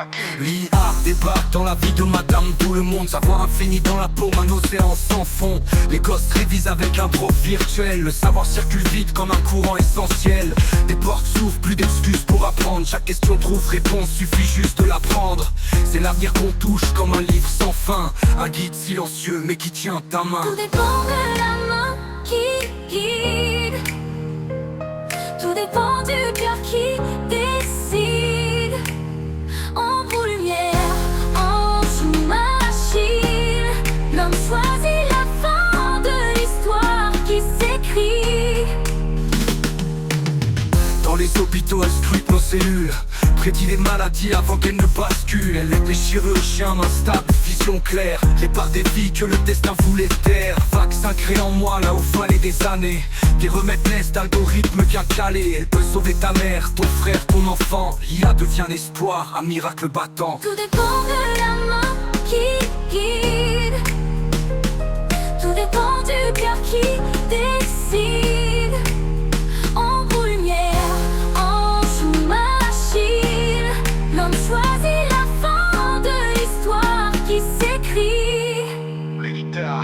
attaqué. L'IA débarque dans la vie de madame tout le monde. Savoir infini dans la paume, un océan sans fond. Les gosses révisent avec un prof virtuel. Le savoir circule vite comme un courant essentiel. Des portes s'ouvrent, plus d'excuses pour apprendre. Chaque question trouve réponse, suffit juste de l'apprendre. C'est l'avenir qu'on touche comme un livre sans fin. Un guide silencieux mais qui tient ta main. Tout dépend de la main qui guide. Tout dépend du cœur qui décide. Ombre ou lumière, ange ou machine, l'homme choisit la fin de l'histoire qui s'écrit. Dans les hôpitaux, elle scrute nos cellules, prédit les maladies avant qu'elles ne basculent. Elle est des chirurgiens instables, vision claire, répare des vies que le destin voulait taire. Vaccin créé en moi là où fallait des années. Des remèdes naissent d'algorithmes bien calés. Elle peut sauver ta mère, ton frère, ton enfant. L'IA devient un espoir, un miracle battant. Tout dépend de la main qui guide. Tout dépend du cœur qui décide. Ombre ou lumière, ange ou machine, l'homme choisit la fin de l'histoire qui s'écrit. L'État.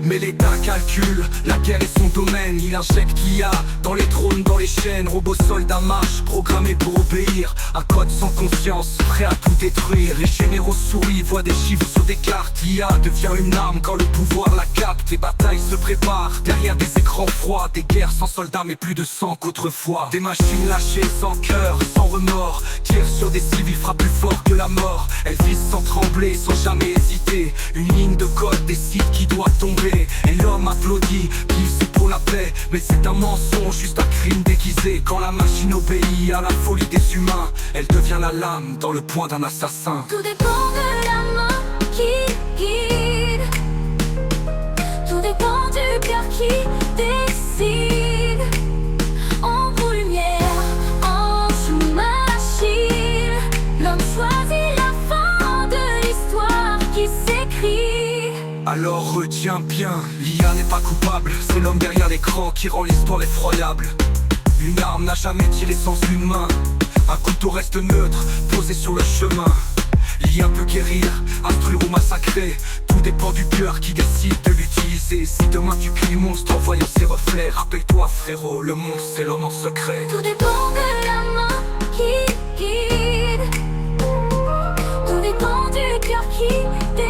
Mais l'État calcule, la guerre est son domaine. Il injecte l'IA dans les drones, dans les chaînes. Robots soldats marchent, programmés pour obéir. Un code sans conscience, prêt à tout détruire. Les généraux sourient, voient des chiffres sur des cartes. L'IA devient une arme quand le pouvoir la capte. Les batailles se préparent, derrière des écrans froids. Des guerres sans soldats mais plus de sang qu'autrefois. Des machines lâchées sans cœur, sans remords. Tirent sur des civils, frappent plus fort que la mort. Elles visent sans trembler, sans jamais hésiter. Une ligne de code décide qui doit tomber. Et l'homme applaudit, dit c'est pour la paix. Mais c'est un mensonge, juste un crime déguisé. Quand la machine obéit à la folie des humains, elle devient la lame dans le poing d'un assassin. Tout dépend de la main qui guide. Tout dépend du cœur qui décide. Ombre ou lumière, ange ou machine, l'homme choisit la fin de l'histoire qui s'écrit. Alors retiens bien, l'IA n'est pas coupable. C'est l'homme derrière l'écran qui rend l'histoire effroyable. Une arme n'a jamais tiré sans une main. Un couteau reste neutre, posé sur le chemin. L'IA peut guérir, instruire ou massacrer. Tout dépend du cœur qui décide de l'utiliser. Si demain tu cries monstre en voyant ses reflets, rappelle-toi frérot, le monstre c'est l'homme en secret. Tout dépend de la main qui guide. Tout dépend du cœur qui décide.